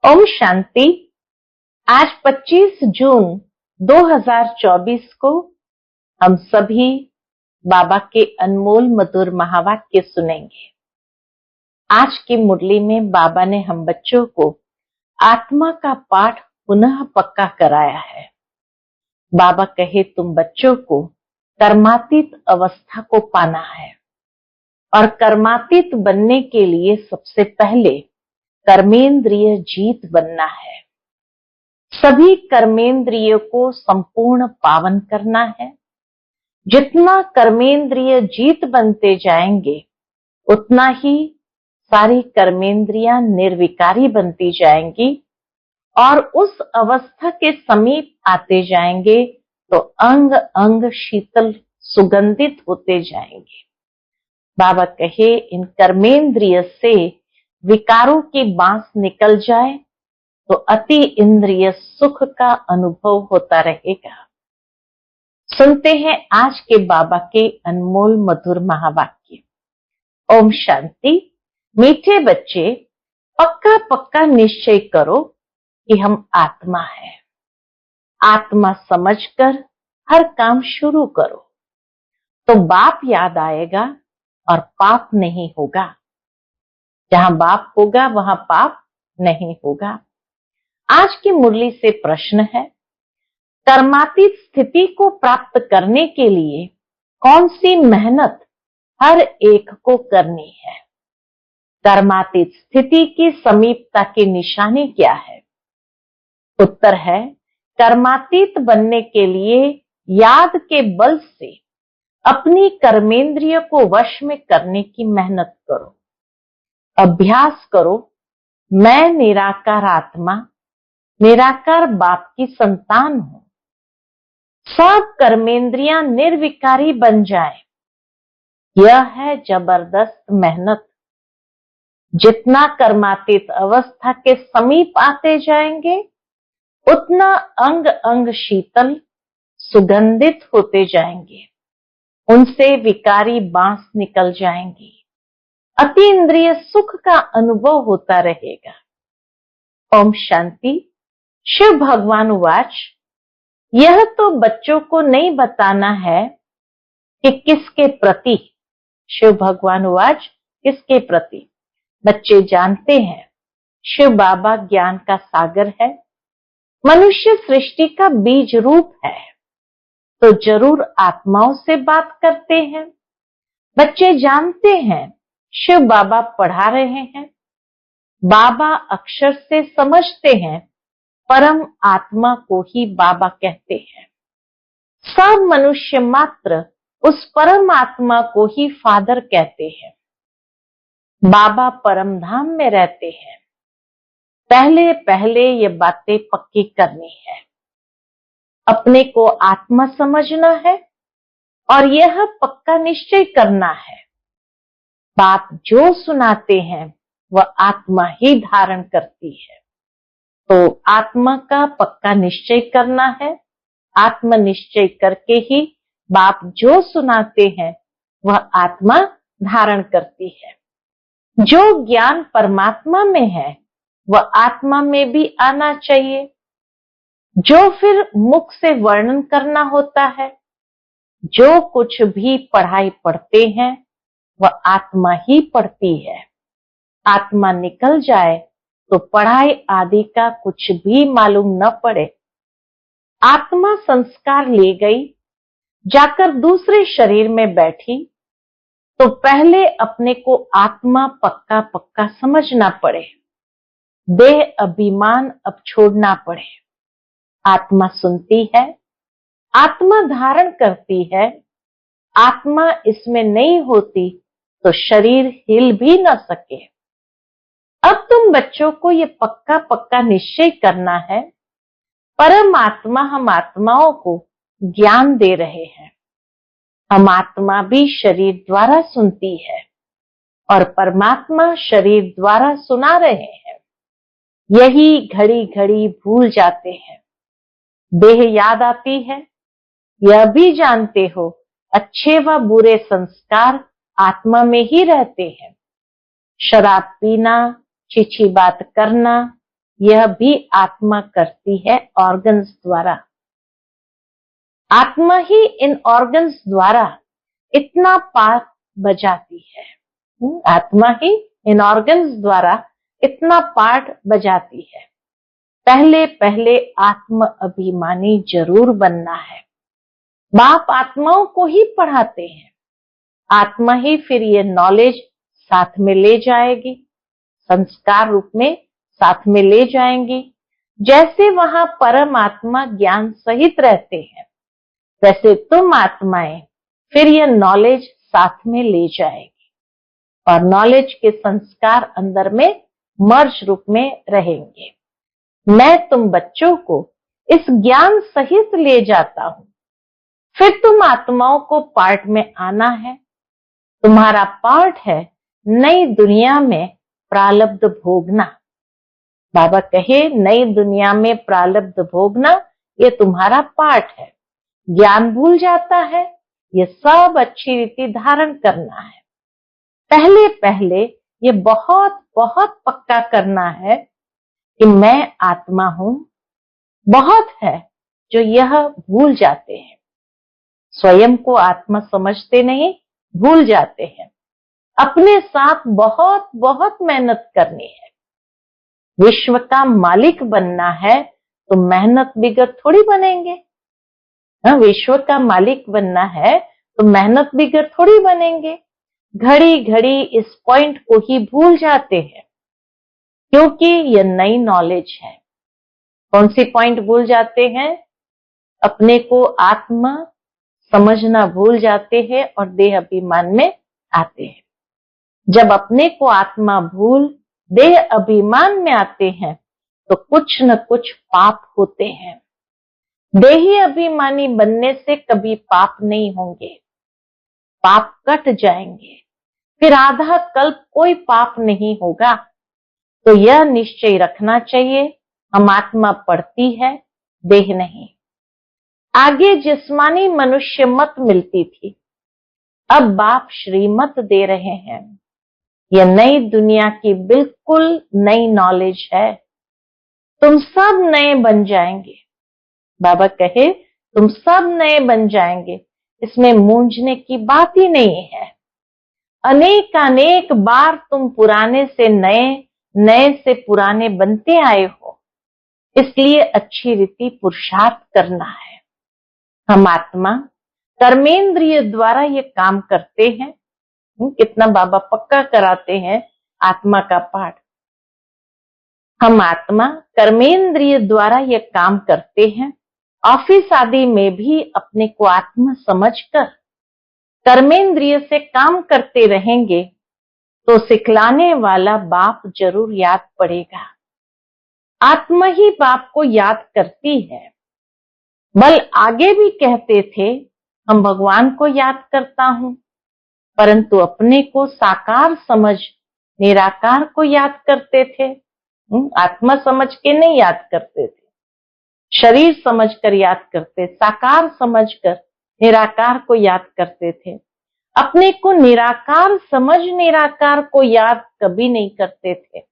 ओम शांति। आज 25 जून 2024 को हम सभी बाबा के अनमोल मधुर महावाक्य सुनेंगे। आज की मुरली में बाबा ने हम बच्चों को आत्मा का पाठ पुनः पक्का कराया है। बाबा कहे तुम बच्चों को कर्मातीत अवस्था को पाना है और कर्मातीत बनने के लिए सबसे पहले कर्मेंद्रिय जीत बनना है। सभी कर्मेंद्रियों को संपूर्ण पावन करना है। जितना कर्मेंद्रिय जीत बनते जाएंगे उतना ही सारी कर्मेंद्रियां निर्विकारी बनती जाएंगी और उस अवस्था के समीप आते जाएंगे तो अंग अंग शीतल सुगंधित होते जाएंगे। बाबा कहे इन कर्मेंद्रिय से विकारों की बांस निकल जाए तो अति इंद्रिय सुख का अनुभव होता रहेगा। सुनते हैं आज के बाबा के अनमोल मधुर महावाक्य। ओम शांति। मीठे बच्चे, पक्का पक्का निश्चय करो कि हम आत्मा है। आत्मा समझकर हर काम शुरू करो तो बाप याद आएगा और पाप नहीं होगा। जहां बाप होगा वहां पाप नहीं होगा। आज की मुरली से प्रश्न है, कर्मातीत स्थिति को प्राप्त करने के लिए कौन सी मेहनत हर एक को करनी है? कर्मातीत स्थिति की समीपता की निशानी क्या है? उत्तर है, कर्मातीत बनने के लिए याद के बल से अपनी कर्मेंद्रिय को वश में करने की मेहनत करो। अभ्यास करो, मैं निराकार आत्मा निराकार बाप की संतान हूं। सब कर्मेंद्रियां निर्विकारी बन जाएं। यह है जबरदस्त मेहनत। जितना कर्मातीत अवस्था के समीप आते जाएंगे उतना अंग अंग शीतल सुगंधित होते जाएंगे। उनसे विकारी बांस निकल जाएंगी। अति इंद्रिय सुख का अनुभव होता रहेगा। ओम शांति। शिव भगवान उवाच, यह तो बच्चों को नहीं बताना है कि किसके प्रति। शिव भगवान उवाच, किसके प्रति? बच्चे जानते हैं शिव बाबा ज्ञान का सागर है, मनुष्य सृष्टि का बीज रूप है, तो जरूर आत्माओं से बात करते हैं। बच्चे जानते हैं शिव बाबा पढ़ा रहे हैं। बाबा अक्षर से समझते हैं, परम आत्मा को ही बाबा कहते हैं। सब मनुष्य मात्र उस परम आत्मा को ही फादर कहते हैं। बाबा परम धाम में रहते हैं। पहले पहले ये बातें पक्की करनी है। अपने को आत्मा समझना है और यह पक्का निश्चय करना है, बाप जो सुनाते हैं वह आत्मा ही धारण करती है। तो आत्मा का पक्का निश्चय करना है। आत्म निश्चय करके ही बाप जो सुनाते हैं वह आत्मा धारण करती है। जो ज्ञान परमात्मा में है वह आत्मा में भी आना चाहिए। जो फिर मुख से वर्णन करना होता है, जो कुछ भी पढ़ाई पढ़ते हैं वह आत्मा ही पढ़ती है। आत्मा निकल जाए तो पढ़ाई आदि का कुछ भी मालूम न पड़े। आत्मा संस्कार ले गई, जाकर दूसरे शरीर में बैठी, तो पहले अपने को आत्मा पक्का पक्का समझना पड़े। देह अभिमान अब छोड़ना पड़े। आत्मा सुनती है, आत्मा धारण करती है। आत्मा इसमें नहीं होती तो शरीर हिल भी न सके। अब तुम बच्चों को ये पक्का पक्का निश्चय करना है, परमात्मा हम आत्माओं को ज्ञान दे रहे हैं। हम आत्मा भी शरीर द्वारा सुनती है और परमात्मा शरीर द्वारा सुना रहे हैं। यही घड़ी घड़ी भूल जाते हैं। देह याद आती है। यह भी जानते हो अच्छे व बुरे संस्कार आत्मा में ही रहते हैं। शराब पीना, छीछी बात करना, यह भी आत्मा करती है ऑर्गन्स द्वारा। आत्मा ही इन ऑर्गन्स द्वारा इतना पाठ बजाती है। आत्मा ही इन ऑर्गन्स द्वारा इतना पाठ बजाती है। पहले पहले आत्म अभिमानी जरूर बनना है। बाप आत्माओं को ही पढ़ाते हैं। आत्मा ही फिर ये नॉलेज साथ में ले जाएगी, संस्कार रूप में साथ में ले जाएंगी। जैसे वहां परमात्मा ज्ञान सहित रहते हैं, वैसे तुम आत्माएं फिर यह नॉलेज साथ में ले जाएगी और नॉलेज के संस्कार अंदर में मर्ज रूप में रहेंगे। मैं तुम बच्चों को इस ज्ञान सहित ले जाता हूं। फिर तुम आत्माओं को पार्ट में आना है। तुम्हारा पार्ट है नई दुनिया में प्रारब्ध भोगना। बाबा कहे नई दुनिया में प्रारब्ध भोगना ये तुम्हारा पार्ट है। ज्ञान भूल जाता है, ये सब अच्छी रीति धारण करना है। पहले पहले ये बहुत बहुत पक्का करना है कि मैं आत्मा हूं। बहुत है जो यह भूल जाते हैं, स्वयं को आत्मा समझते नहीं, भूल जाते हैं। अपने साथ बहुत बहुत मेहनत करनी है। विश्व का मालिक बनना है तो मेहनत बिगर थोड़ी बनेंगे। विश्व का मालिक बनना है तो मेहनत बिगर थोड़ी बनेंगे। घड़ी घड़ी इस पॉइंट को ही भूल जाते हैं, क्योंकि यह नई नॉलेज है। कौन सी पॉइंट भूल जाते हैं? अपने को आत्मा समझना भूल जाते हैं और देह अभिमान में आते हैं। जब अपने को आत्मा भूल देह अभिमान में आते हैं तो कुछ न कुछ पाप होते हैं। देही अभिमानी बनने से कभी पाप नहीं होंगे, पाप कट जाएंगे। फिर आधा कल्प कोई पाप नहीं होगा। तो यह निश्चय रखना चाहिए, हम आत्मा पढ़ती है, देह नहीं। आगे जिस्मानी मनुष्य मत मिलती थी, अब बाप श्रीमत दे रहे हैं। यह नई दुनिया की बिल्कुल नई नॉलेज है। तुम सब नए बन जाएंगे। बाबा कहे तुम सब नए बन जाएंगे, इसमें मूंझने की बात ही नहीं है। अनेक अनेक बार तुम पुराने से नए, नए से पुराने बनते आए हो, इसलिए अच्छी रीति पुरुषार्थ करना है। हम आत्मा कर्मेंद्रिय द्वारा ये काम करते हैं। कितना बाबा पक्का कराते हैं आत्मा का पाठ। हम आत्मा कर्मेंद्रिय द्वारा ये काम करते हैं। ऑफिस आदि में भी अपने को आत्मा समझकर कर्मेंद्रिय से काम करते रहेंगे तो सिखलाने वाला बाप जरूर याद पड़ेगा। आत्मा ही बाप को याद करती है। बल आगे भी कहते थे हम भगवान को याद करता हूं, परंतु अपने को साकार समझ निराकार को याद करते थे। आत्मा समझ के नहीं याद करते थे, शरीर समझकर याद करते, साकार समझकर निराकार को याद करते थे। अपने को निराकार समझ निराकार को याद कभी नहीं करते थे।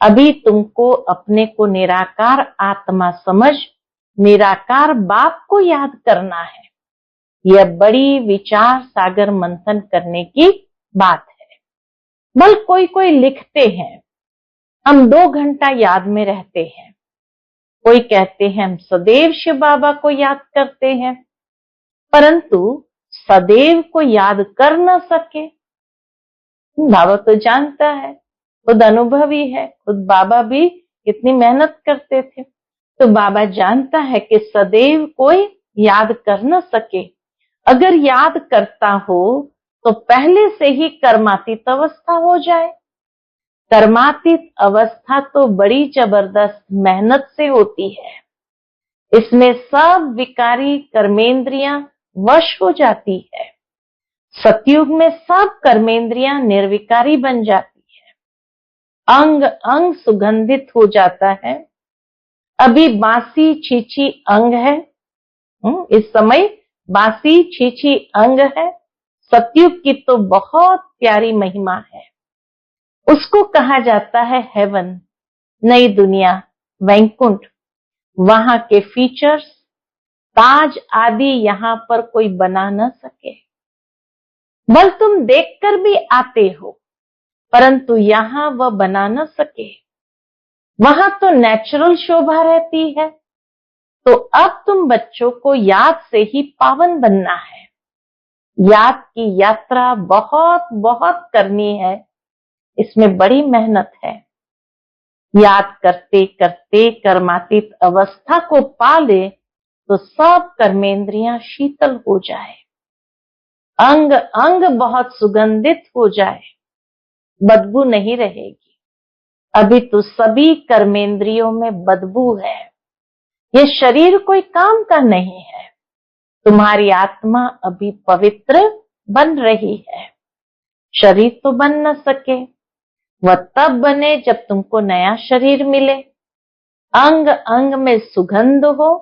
अभी तुमको अपने को निराकार आत्मा समझ निराकार बाप को याद करना है। यह बड़ी विचार सागर मंथन करने की बात है। बल कोई कोई लिखते हैं हम 2 घंटा याद में रहते हैं। कोई कहते हैं हम सदैव शिव बाबा को याद करते हैं, परंतु सदैव को याद कर न सके। बाबा तो जानता है, खुद अनुभवी है, खुद बाबा भी कितनी मेहनत करते थे। तो बाबा जानता है कि सदैव कोई याद कर न सके। अगर याद करता हो तो पहले से ही कर्मातीत अवस्था हो जाए। कर्मातीत अवस्था तो बड़ी जबरदस्त मेहनत से होती है। इसमें सब विकारी कर्मेंद्रियां वश हो जाती है। सतयुग में सब कर्मेंद्रियां निर्विकारी बन जाती है। अंग अंग सुगंधित हो जाता है। अभी बासी छीछी अंग है, इस समय बासी छीछी अंग है। सतयुग की तो बहुत प्यारी महिमा है। उसको कहा जाता है हेवन। नई दुनिया, वैकुंठ, वहां के फीचर्स, ताज आदि यहाँ पर कोई बना न सके। बल तुम देखकर भी आते हो, परंतु यहाँ वह बना न सके। वहां तो नेचुरल शोभा रहती है। तो अब तुम बच्चों को याद से ही पावन बनना है। याद की यात्रा बहुत बहुत करनी है, इसमें बड़ी मेहनत है। याद करते करते कर्मातीत अवस्था को पा ले तो सब कर्मेंद्रियां शीतल हो जाए, अंग अंग बहुत सुगंधित हो जाए, बदबू नहीं रहेगी। अभी तो सभी कर्मेंद्रियों में बदबू है। ये शरीर कोई काम का नहीं है। तुम्हारी आत्मा अभी पवित्र बन रही है। शरीर तो बन न सके, वह तब बने जब तुमको नया शरीर मिले, अंग अंग में सुगंध हो।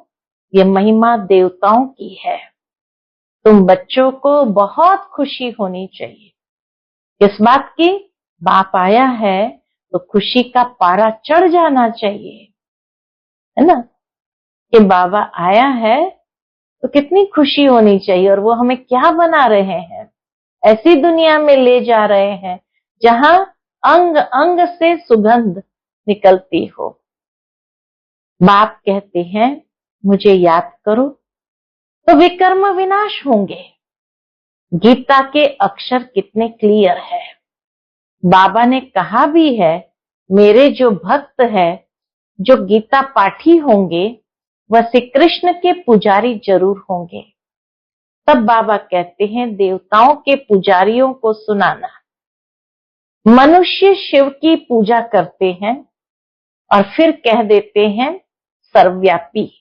ये महिमा देवताओं की है। तुम बच्चों को बहुत खुशी होनी चाहिए। किस बात की? बाप आया है तो खुशी का पारा चढ़ जाना चाहिए, है ना? कि बाबा आया है तो कितनी खुशी होनी चाहिए। और वो हमें क्या बना रहे हैं? ऐसी दुनिया में ले जा रहे हैं जहां अंग अंग से सुगंध निकलती हो। बाप कहते हैं मुझे याद करो तो विकर्म विनाश होंगे। गीता के अक्षर कितने क्लियर है। बाबा ने कहा भी है, मेरे जो भक्त है, जो गीता पाठी होंगे, वह श्री कृष्ण के पुजारी जरूर होंगे। तब बाबा कहते हैं देवताओं के पुजारियों को सुनाना। मनुष्य शिव की पूजा करते हैं और फिर कह देते हैं सर्वव्यापी।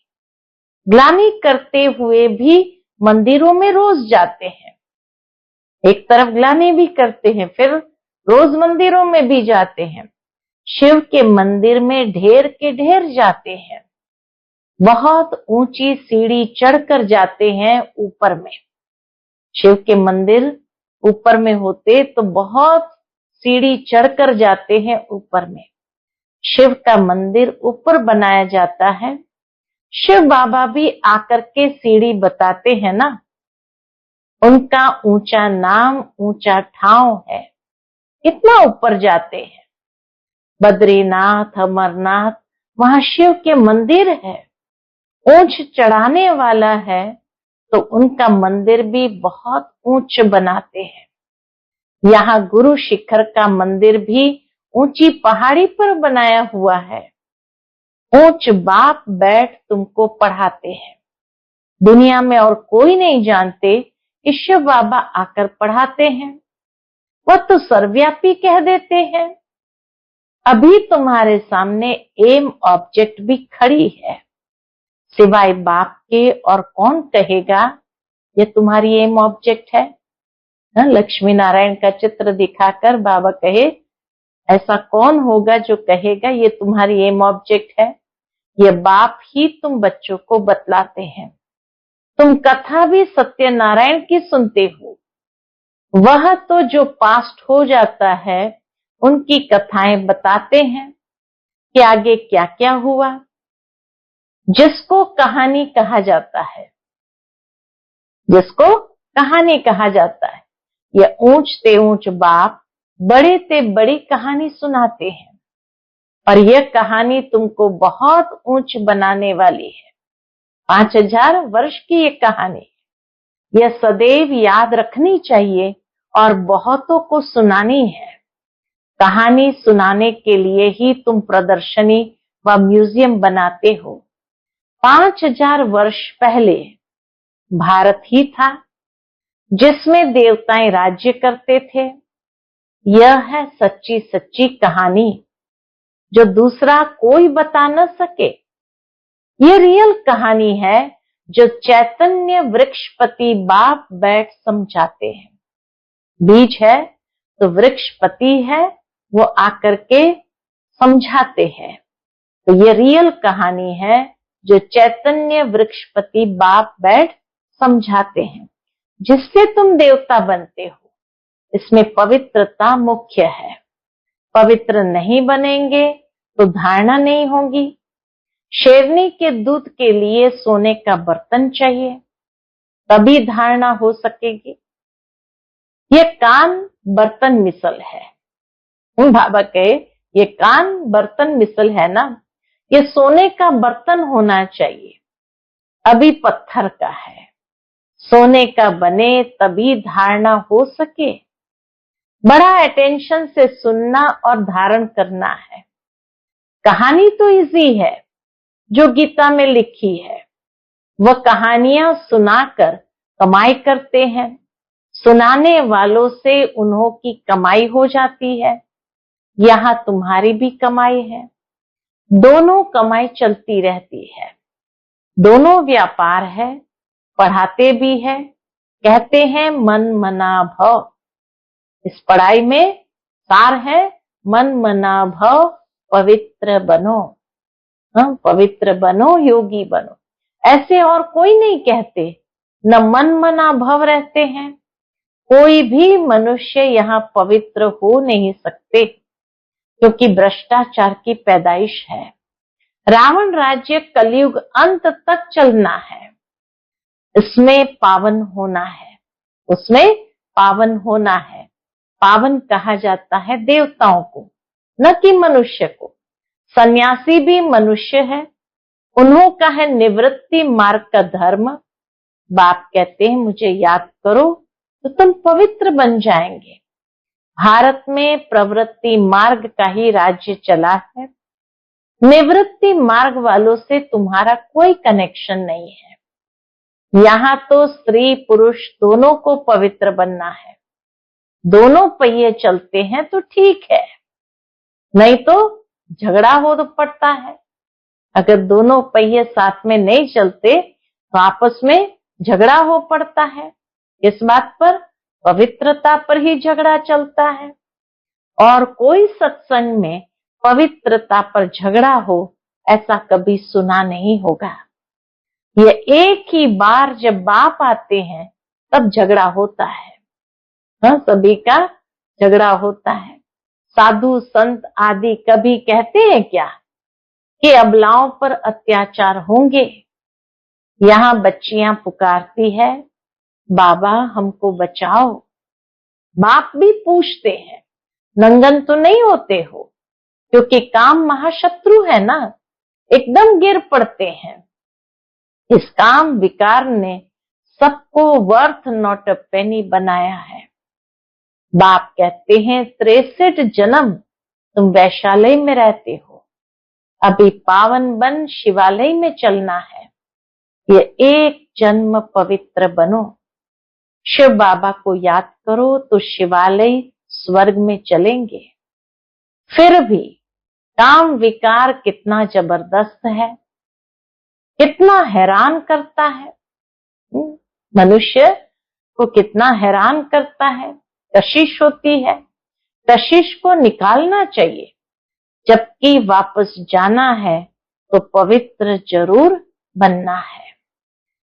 ग्लानि करते हुए भी मंदिरों में रोज जाते हैं। एक तरफ ग्लानि भी करते हैं, फिर रोज मंदिरों में भी जाते हैं। शिव के मंदिर में ढेर के ढेर जाते हैं। बहुत ऊंची सीढ़ी चढ़कर जाते हैं ऊपर में। शिव के मंदिर ऊपर में होते तो बहुत सीढ़ी चढ़कर जाते हैं ऊपर में। शिव का मंदिर ऊपर बनाया जाता है। शिव बाबा भी आकर के सीढ़ी बताते हैं ना। उनका ऊंचा नाम, ऊंचा ठाव है। कितना ऊपर जाते हैं। बद्रीनाथ, अमरनाथ, वहां शिव के मंदिर है। ऊंच चढ़ाने वाला है तो उनका मंदिर भी बहुत ऊंच बनाते हैं। यहाँ गुरु शिखर का मंदिर भी ऊंची पहाड़ी पर बनाया हुआ है। ऊंच बाप बैठ तुमको पढ़ाते हैं। दुनिया में और कोई नहीं जानते कि शिव बाबा आकर पढ़ाते हैं। वह तो सर्वव्यापी कह देते हैं। अभी तुम्हारे सामने एम ऑब्जेक्ट भी खड़ी है। सिवाय बाप के और कौन कहेगा ये तुम्हारी एम ऑब्जेक्ट है? लक्ष्मी नारायण का चित्र दिखाकर बाबा कहे, ऐसा कौन होगा जो कहेगा ये तुम्हारी एम ऑब्जेक्ट है? ये बाप ही तुम बच्चों को बतलाते हैं। तुम कथा भी सत्यनारायण की सुनते हो। वह तो जो पास्ट हो जाता है उनकी कथाएं बताते हैं कि आगे क्या क्या हुआ, जिसको कहानी कहा जाता है। जिसको कहानी कहा जाता है, ये ऊंच ते ऊंच बाप बड़े ते बड़ी कहानी सुनाते हैं। और यह कहानी तुमको बहुत ऊंच बनाने वाली है। 5000 वर्ष की ये कहानी, यह सदैव याद रखनी चाहिए और बहुतों को सुनानी है। कहानी सुनाने के लिए ही तुम प्रदर्शनी व म्यूजियम बनाते हो। 5000 वर्ष पहले भारत ही था जिसमें देवताएं राज्य करते थे। यह है सच्ची सच्ची कहानी जो दूसरा कोई बता न सके। ये रियल कहानी है जो चैतन्य वृक्षपति बाप बैठ समझाते हैं। बीज है तो वृक्षपति है, वो आकर के समझाते हैं। तो ये रियल कहानी है जो चैतन्य वृक्षपति बाप बैठ समझाते हैं, जिससे तुम देवता बनते हो। इसमें पवित्रता मुख्य है। पवित्र नहीं बनेंगे तो धारणा नहीं होगी। शेरनी के दूध के लिए सोने का बर्तन चाहिए, तभी धारणा हो सकेगी। ये कान बर्तन मिसल है। बाबा कहे ये कान बर्तन मिसल है ना, ये सोने का बर्तन होना चाहिए, अभी पत्थर का है। सोने का बने तभी धारणा हो सके। बड़ा अटेंशन से सुनना और धारण करना है। कहानी तो इजी है जो गीता में लिखी है, वह कहानियां सुनाकर कमाई करते हैं। सुनाने वालों से उन्हों की कमाई हो जाती है। यहां तुम्हारी भी कमाई है, दोनों कमाई चलती रहती है, दोनों व्यापार है। पढ़ाते भी है, कहते हैं मन मना भव। इस पढ़ाई में सार है मन मना भव, पवित्र बनो। पवित्र बनो, योगी बनो। ऐसे और कोई नहीं कहते, न मन मना भव रहते हैं। कोई भी मनुष्य यहाँ पवित्र हो नहीं सकते, क्योंकि भ्रष्टाचार की पैदाइश है। रावण राज्य कलयुग अंत तक चलना है, इसमें पावन होना है, उसमें पावन होना है। पावन कहा जाता है देवताओं को, न कि मनुष्य को। सन्यासी भी मनुष्य है, उन्हों का है निवृत्ति मार्ग का धर्म। बाप कहते हैं मुझे याद करो तो तुम पवित्र बन जाएंगे। भारत में प्रवृत्ति मार्ग का ही राज्य चला है, निवृत्ति मार्ग वालों से तुम्हारा कोई कनेक्शन नहीं है। यहाँ तो स्त्री पुरुष दोनों को पवित्र बनना है। दोनों पहिए चलते हैं तो ठीक है, नहीं तो झगड़ा हो तो पड़ता है। अगर दोनों पहिए साथ में नहीं चलते तो आपस में झगड़ा हो पड़ता है। इस बात पर पवित्रता पर ही झगड़ा चलता है, और कोई सत्संग में पवित्रता पर झगड़ा हो ऐसा कभी सुना नहीं होगा। ये एक ही बार जब बाप आते हैं तब झगड़ा होता है। सभी का झगड़ा होता है। साधु संत आदि कभी कहते हैं क्या कि अबलाओं पर अत्याचार होंगे? यहाँ बच्चियां पुकारती है बाबा हमको बचाओ। बाप भी पूछते हैं, नंगन तो नहीं होते हो? क्योंकि काम महाशत्रु है ना, एकदम गिर पड़ते हैं। इस काम विकार ने सबको वर्थ नॉट अ पेनी बनाया है। बाप कहते हैं 63 जन्म तुम वैशालय में रहते हो, अभी पावन बन शिवालय में चलना है। ये एक जन्म पवित्र बनो। शिव बाबा को याद करो तो शिवालय स्वर्ग में चलेंगे। फिर भी काम विकार कितना जबरदस्त है, कितना हैरान करता है। मनुष्य को कितना हैरान करता है। कशिश होती है, कशिश को निकालना चाहिए। जबकि वापस जाना है तो पवित्र जरूर बनना है।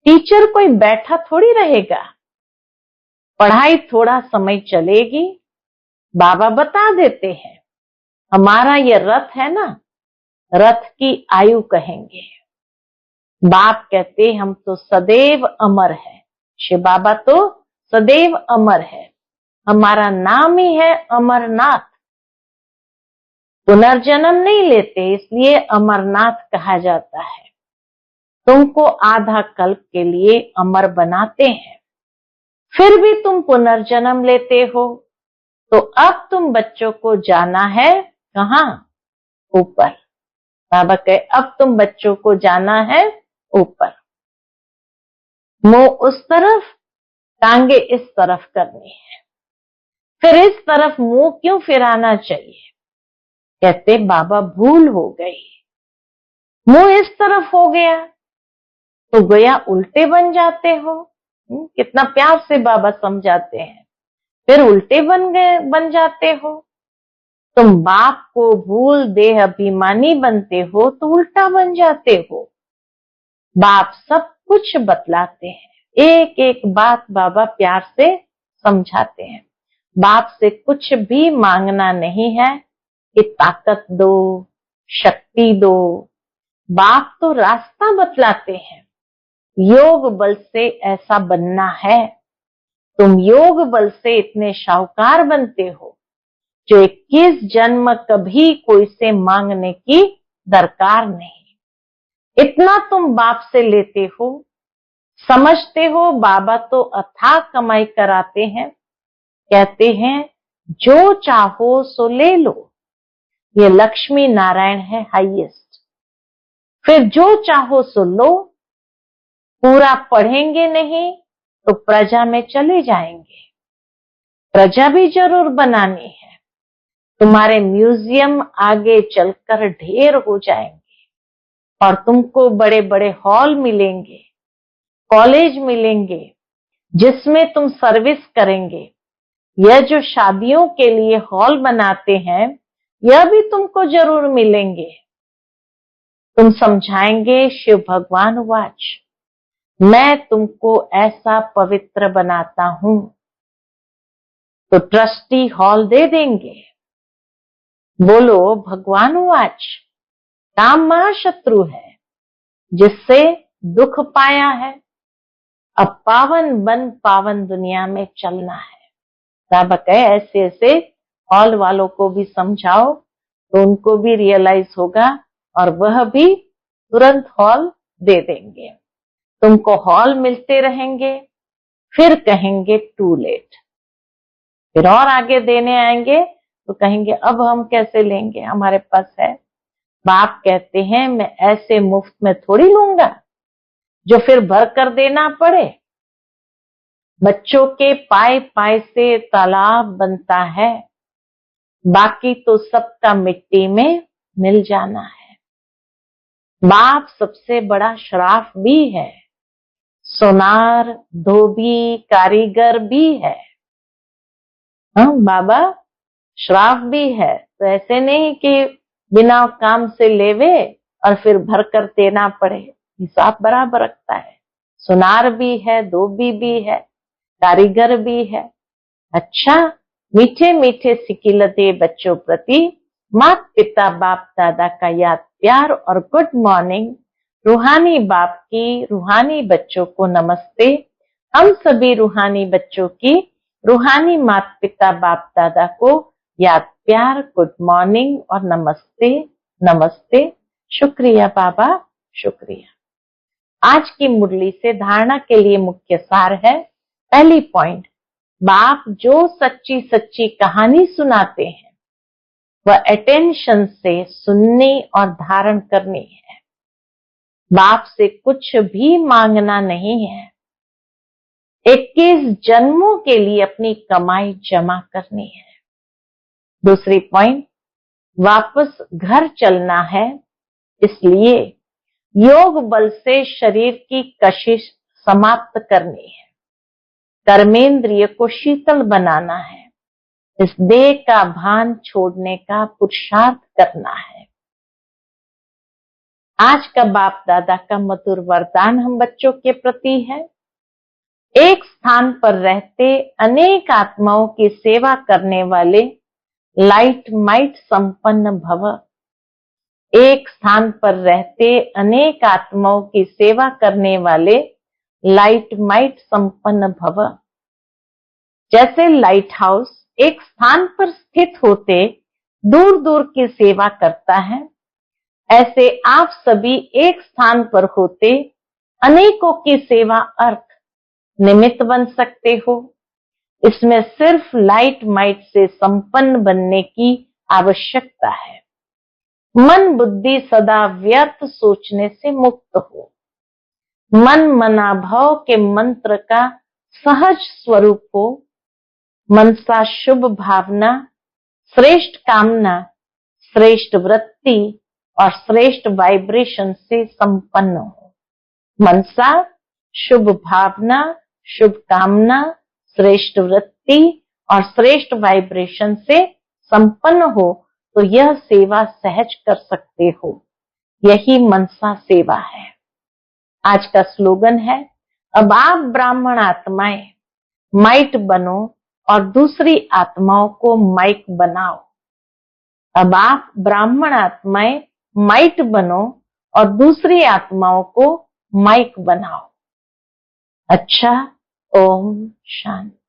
टीचर कोई बैठा थोड़ी रहेगा, पढ़ाई थोड़ा समय चलेगी। बाबा बता देते हैं हमारा ये रथ है ना, रथ की आयु कहेंगे। बाप कहते हम तो सदैव अमर है। शिव बाबा तो सदैव अमर है, हमारा नाम ही है अमरनाथ। पुनर्जन्म नहीं लेते, इसलिए अमरनाथ कहा जाता है। तुमको आधा कल्प के लिए अमर बनाते हैं, फिर भी तुम पुनर्जन्म लेते हो। तो अब तुम बच्चों को जाना है कहाँ? ऊपर। बाबा कहे अब तुम बच्चों को जाना है ऊपर। मुंह उस तरफ, टांगे इस तरफ करनी है। फिर इस तरफ मुंह क्यों फिराना चाहिए? कहते बाबा भूल हो गई, मुंह इस तरफ हो गया तो गोया उल्टे बन जाते हो। कितना प्यार से बाबा समझाते हैं। फिर उल्टे बन जाते हो। तुम बाप को भूल देह अभिमानी बनते हो तो उल्टा बन जाते हो। बाप सब कुछ बतलाते हैं, एक एक बात बाबा प्यार से समझाते हैं। बाप से कुछ भी मांगना नहीं है कि ताकत दो, शक्ति दो। बाप तो रास्ता बतलाते हैं, योग बल से ऐसा बनना है। तुम योग बल से इतने शाहूकार बनते हो जो 21 जन्म कभी कोई से मांगने की दरकार नहीं। इतना तुम बाप से लेते हो, समझते हो बाबा तो अथाह कमाई कराते हैं। कहते हैं जो चाहो सो ले लो, ये लक्ष्मी नारायण है हाईएस्ट। फिर जो चाहो सो लो, पूरा पढ़ेंगे नहीं तो प्रजा में चले जाएंगे। प्रजा भी जरूर बनानी है। तुम्हारे म्यूजियम आगे चलकर ढेर हो जाएंगे और तुमको बड़े बड़े हॉल मिलेंगे, कॉलेज मिलेंगे जिसमें तुम सर्विस करेंगे। यह जो शादियों के लिए हॉल बनाते हैं, यह भी तुमको जरूर मिलेंगे। तुम समझाएंगे शिव भगवान वाच, मैं तुमको ऐसा पवित्र बनाता हूं, तो ट्रस्टी हॉल दे देंगे। बोलो भगवान वाच, काम महाशत्रु है जिससे दुख पाया है। अब पावन बन पावन दुनिया में चलना है। बाबा कहे ऐसे ऐसे हॉल वालों को भी समझाओ तो उनको भी रियलाइज होगा और वह भी तुरंत हॉल दे देंगे। तुमको हॉल मिलते रहेंगे, फिर कहेंगे टू लेट। फिर और आगे देने आएंगे तो कहेंगे अब हम कैसे लेंगे, हमारे पास है। बाप कहते हैं मैं ऐसे मुफ्त में थोड़ी लूंगा जो फिर भर कर देना पड़े। बच्चों के पाए पाए से तालाब बनता है, बाकी तो सबका मिट्टी में मिल जाना है। बाप सबसे बड़ा शराफ भी है, सोनार धोबी कारीगर भी है। हाँ, बाबा श्राफ भी है, तो ऐसे नहीं कि बिना काम से लेवे और फिर भर कर देना पड़े। हिसाब बराबर रखता है। सुनार भी है, धोबी भी है, कारीगर भी है। अच्छा, मीठे मीठे सिकिलते बच्चों प्रति माता पिता बाप दादा का याद प्यार और गुड मॉर्निंग। रूहानी बाप की रूहानी बच्चों को नमस्ते। हम सभी रूहानी बच्चों की रूहानी माता पिता बाप दादा को याद प्यार, गुड मॉर्निंग और नमस्ते नमस्ते। शुक्रिया बाबा, शुक्रिया। आज की मुरली से धारणा के लिए मुख्य सार है। पहली पॉइंट, बाप जो सच्ची सच्ची कहानी सुनाते हैं वह अटेंशन से सुननी और धारण करनी है। बाप से कुछ भी मांगना नहीं है। 21 जन्मों के लिए अपनी कमाई जमा करनी है। दूसरी पॉइंट, वापस घर चलना है, इसलिए योग बल से शरीर की कशिश समाप्त करनी है। कर्मेंद्रिय को शीतल बनाना है। इस देह का भान छोड़ने का पुरुषार्थ करना है। आज का बाप दादा का मधुर वरदान हम बच्चों के प्रति है। एक स्थान पर रहते अनेक आत्माओं की सेवा करने वाले लाइट माइट संपन्न भव। एक स्थान पर रहते अनेक आत्माओं की सेवा करने वाले लाइट माइट संपन्न भव। जैसे लाइट हाउस एक स्थान पर स्थित होते दूर दूर की सेवा करता है, ऐसे आप सभी एक स्थान पर होते अनेकों की सेवा अर्थ निमित्त बन सकते हो। इसमें सिर्फ लाइट माइट से संपन्न बनने की आवश्यकता है। मन बुद्धि सदा व्यर्थ सोचने से मुक्त हो। मन मनाभाव के मंत्र का सहज स्वरूप हो। मनसा शुभ भावना, श्रेष्ठ कामना, श्रेष्ठ वृत्ति और श्रेष्ठ वाइब्रेशन से संपन्न हो। मनसा शुभ भावना, शुभ कामना, श्रेष्ठ वृत्ति और श्रेष्ठ वाइब्रेशन से संपन्न हो तो यह सेवा सहज कर सकते हो। यही मनसा सेवा है। आज का स्लोगन है, अब आप ब्राह्मण आत्माएं माइट बनो और दूसरी आत्माओं को माइक बनाओ। अब आप ब्राह्मण आत्माएं माइट बनो और दूसरी आत्माओं को माइक बनाओ। अच्छा, ओम शांति।